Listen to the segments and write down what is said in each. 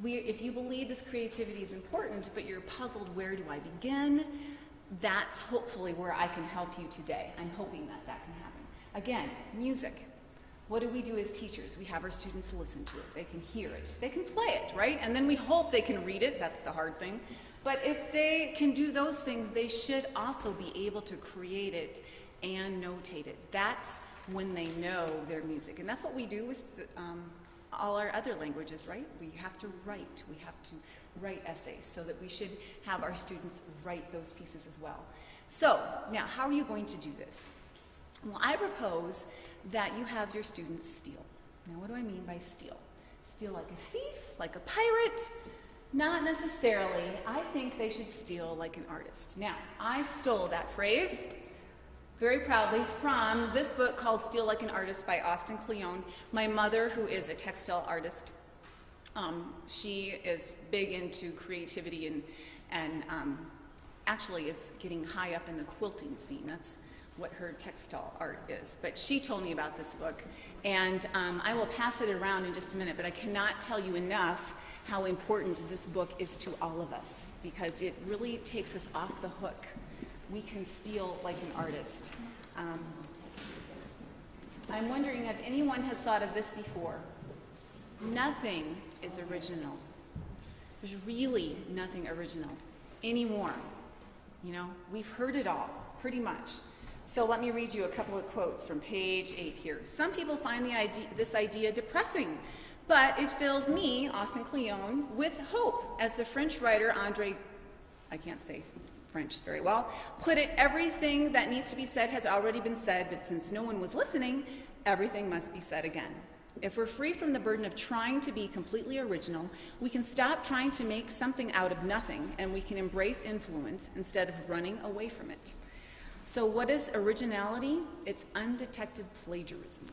If you believe this creativity is important, but you're puzzled, where do I begin? That's hopefully where I can help you today. I'm hoping that that can happen. Again, music. What do we do as teachers? We have our students listen to it. They can hear it. They can play it, right? And then we hope they can read it. That's the hard thing. But if they can do those things, they should also be able to create it and notate it. That's when they know their music. And that's what we do with all our other languages, right? We have to write. We have to write essays, so that we should have our students write those pieces as well. So, now, how are you going to do this? Well, I propose that you have your students steal. Now, what do I mean by steal? Steal like a thief, like a pirate? Not necessarily. I think they should steal like an artist. Now, I stole that phrase very proudly from this book called Steal Like an Artist by Austin Kleon. My mother, who is a textile artist, she is big into creativity and actually is getting high up in the quilting scene. That's what her textile art is. But she told me about this book, and I will pass it around in just a minute, but I cannot tell you enough how important this book is to all of us, because it really takes us off the hook. We can steal like an artist. I'm wondering if anyone has thought of this before. Nothing is original. There's really nothing original anymore. You know, we've heard it all, pretty much. So let me read you a couple of quotes from page 8 here. Some people find this idea depressing, but it fills me, Austin Kleon, with hope. As the French writer I can't say French very well, put it, everything that needs to be said has already been said, but since no one was listening, everything must be said again. If we're free from the burden of trying to be completely original, we can stop trying to make something out of nothing, and we can embrace influence instead of running away from it. So what is originality? It's undetected plagiarism.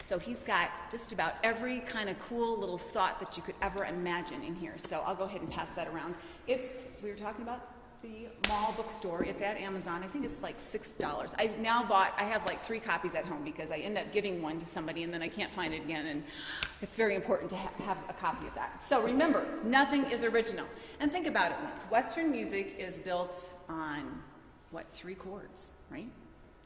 So he's got just about every kind of cool little thought that you could ever imagine in here. So I'll go ahead and pass that around. We were talking about the mall bookstore. It's at Amazon. I think it's like $6. I have like 3 copies at home because I end up giving one to somebody and then I can't find it again, and it's very important to have a copy of that. So remember, nothing is original. And think about it once. Western music is built on, what, 3 chords, right?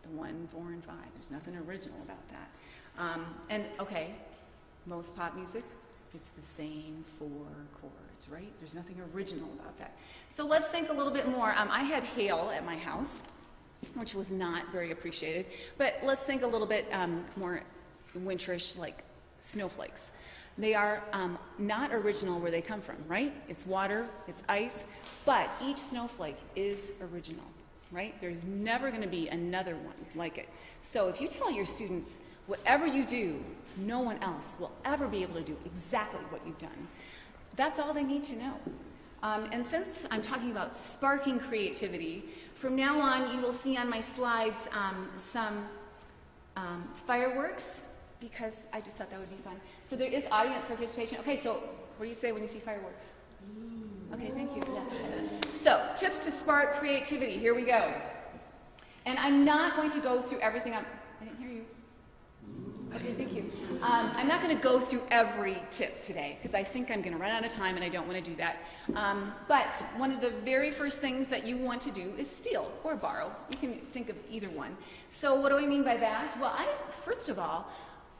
The 1, 4, and 5. There's nothing original about that. And okay, most pop music, it's the same 4 chords, right? There's nothing original about that. So let's think a little bit more. I had hail at my house, which was not very appreciated, but let's think a little bit more winterish, like snowflakes. They are not original where they come from, right? It's water, it's ice, but each snowflake is original, right? There's never going to be another one like it. So if you tell your students, whatever you do, no one else will ever be able to do exactly what you've done, that's all they need to know. And since I'm talking about sparking creativity, from now on you will see on my slides some fireworks, because I just thought that would be fun. So there is audience participation. Okay, so what do you say when you see fireworks? Okay, thank you. Yes. So, tips to spark creativity. Here we go. And I'm not going to go through everything. I didn't hear you. Okay, thank you. I'm not going to go through every tip today because I think I'm going to run out of time and I don't want to do that. But one of the very first things that you want to do is steal or borrow. You can think of either one. So what do I mean by that? Well, first of all,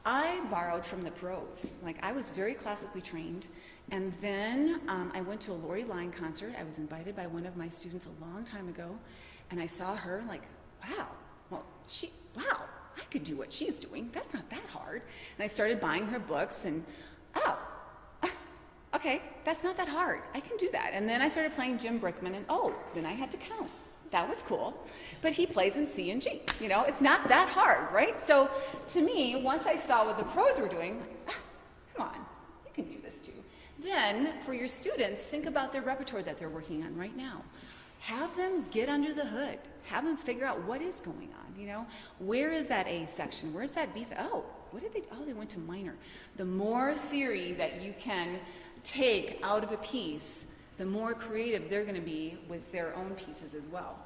I borrowed from the pros. Like, I was very classically trained, and then I went to a Lori Line concert. I was invited by one of my students a long time ago, and I saw her like, wow, I could do what she's doing. That's not that hard. And I started buying her books, and okay, that's not that hard. I can do that. And then I started playing Jim Brickman, and then I had to count. That was cool. But he plays in C and G. You know, it's not that hard, right? So to me, once I saw what the pros were doing, come on, you can do this too. Then for your students, think about their repertoire that they're working on right now. Have them get under the hood. Have them figure out what is going on, you know? Where is that A section? Where's that B section? What did they do? They went to minor. The more theory that you can take out of a piece, the more creative they're going to be with their own pieces as well.